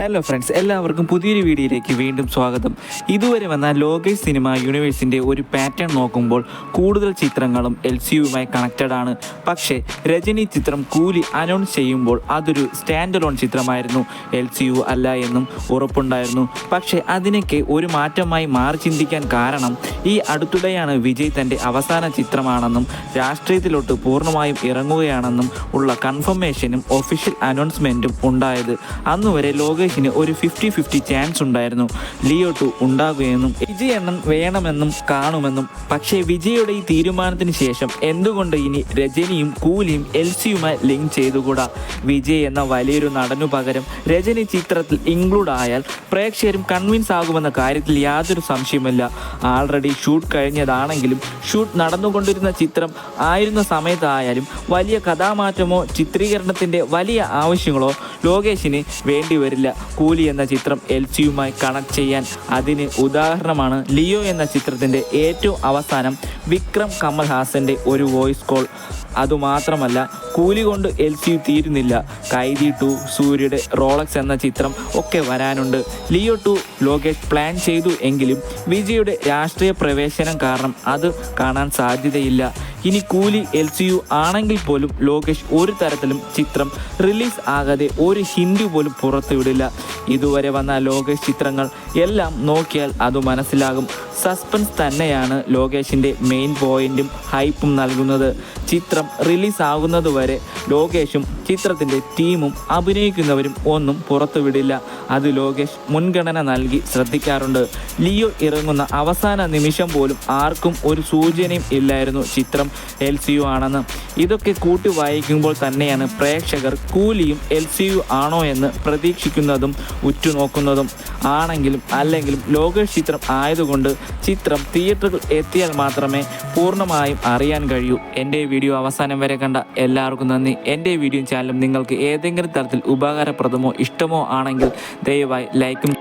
Hello friends, എല്ലാവർക്കും പുതിയൊരു വീഡിയോയിലേക്ക് വീണ്ടും സ്വാഗതം. ഇതുവരെ വന്ന ലോകേഷ് സിനിമ യൂണിവേഴ്സിൻ്റെ ഒരു പാറ്റേൺ നോക്കുമ്പോൾ കൂടുതൽ ചിത്രങ്ങളും LCUമായി കണക്റ്റഡ് ആണ്. പക്ഷേ രജനി ചിത്രം കൂലി അനൗൺസ് ചെയ്യുമ്പോൾ അതൊരു സ്റ്റാൻഡ് അലോൺ ചിത്രമായിരുന്നു, LCU അല്ല എന്നും ഉറപ്പുണ്ടായിരുന്നു. പക്ഷേ അതിനൊക്കെ ഒരു മാറ്റമായി മാറി ചിന്തിക്കാൻ കാരണം ഈ അടുത്തിടെയാണ് വിജയ് തൻ്റെ അവസാന ചിത്രമാണെന്നും രാഷ്ട്രീയത്തിലോട്ട് പൂർണ്ണമായും ഇറങ്ങുകയാണെന്നും ഉള്ള കൺഫർമേഷനും ഒഫീഷ്യൽ അനൗൺസ്മെൻറ്റും ഉണ്ടായത്. അന്നുവരെ ലോകേഷിന് ഒരു 50-50 ചാൻസ് ഉണ്ടായിരുന്നു ലിയോ 2 ഉണ്ടാകുകയെന്നും വിജയ് എണ്ണം വേണമെന്നും കാണുമെന്നും. പക്ഷേ വിജയുടെ ഈ തീരുമാനത്തിന് ശേഷം എന്തുകൊണ്ട് ഇനി രജനിയും കൂലിയും LCയുമായി ലിങ്ക് ചെയ്തുകൂടാ? വിജയ് എന്ന വലിയൊരു നടനു പകരം രജനി ചിത്രത്തിൽ ഇൻക്ലൂഡ് ആയാൽ പ്രേക്ഷകരും കൺവിൻസ് ആകുമെന്ന കാര്യത്തിൽ യാതൊരു സംശയമില്ല. ആൾറെഡി ഷൂട്ട് കഴിഞ്ഞതാണെങ്കിലും ഷൂട്ട് നടന്നുകൊണ്ടിരുന്ന ചിത്രം ആയിരുന്ന സമയത്തായാലും വലിയ കഥാമാറ്റമോ ചിത്രീകരണത്തിൻ്റെ വലിയ ആവശ്യങ്ങളോ ലോകേഷിന് വേണ്ടിവരില്ല കൂലി എന്ന ചിത്രം LCയുമായി കണക്ട് ചെയ്യാൻ. അതിന് ഉദാഹരണമാണ് ലിയോ എന്ന ചിത്രത്തിൻ്റെ ഏറ്റവും അവസാനം വിക്രം കമൽ ഹാസൻ്റെ ഒരു വോയിസ് കോൾ. അതുമാത്രമല്ല, കൂലി കൊണ്ട് LCU തീരുന്നില്ല. കൈദി 2, സൂര്യയുടെ റോളക്സ് എന്ന ചിത്രം ഒക്കെ വരാനുണ്ട്. ലിയോ 2 ലോകേഷ് പ്ലാൻ ചെയ്തു എങ്കിലും വിജയുടെ രാഷ്ട്രീയ പ്രവേശനം കാരണം അത് കാണാൻ സാധ്യതയില്ല. ഇനി കൂലി LCU ആണെങ്കിൽ പോലും ലോകേഷ് ഒരു തരത്തിലും ചിത്രം റിലീസ് ആകാതെ ഒരു ഹിന്റ് പോലും പുറത്തുവിടില്ല. ഇതുവരെ വന്ന ലോകേഷ് ചിത്രങ്ങൾ എല്ലാം നോക്കിയാൽ അത് മനസ്സിലാകും. സസ്പെൻസ് തന്നെയാണ് ലോകേഷിൻ്റെ മെയിൻ പോയിന്റും ഹൈപ്പും നൽകുന്നത്. ചിത്രം റിലീസ് ആകുന്നതുവരെ ലോകേഷും ചിത്രത്തിൻ്റെ ടീമും അഭിനയിക്കുന്നവരും ഒന്നും പുറത്തുവിടില്ല. അത് ലോകേഷ് മുൻഗണന നൽകി ശ്രദ്ധിക്കാറുണ്ട്. ലിയോ ഇറങ്ങുന്ന അവസാന നിമിഷം പോലും ആർക്കും ഒരു സൂചനയും ഇല്ലായിരുന്നു ചിത്രം LCU ആണെന്ന്. ഇതൊക്കെ കൂട്ടി വായിക്കുമ്പോൾ തന്നെയാണ് പ്രേക്ഷകർ കൂലിയും LCU ആണോ എന്ന് പ്രതീക്ഷിക്കുന്നതും ഉറ്റുനോക്കുന്നതും. ആണെങ്കിലും അല്ലെങ്കിലും ലോകേഷ് ചിത്രം ആയതുകൊണ്ട് ചിത്രം തിയേറ്ററുകൾ എത്തിയാൽ മാത്രമേ പൂർണ്ണമായും അറിയാൻ കഴിയൂ. എൻ്റെ വീഡിയോ അവസാനം വരെ കണ്ട എല്ലാവർക്കും നന്ദി. എൻ്റെ വീഡിയോ ചാനലും നിങ്ങൾക്ക് ഏതെങ്കിലും തരത്തിൽ ഉപകാരപ്രദമോ ഇഷ്ടമോ ആണെങ്കിൽ ദയവായി ലൈക്കും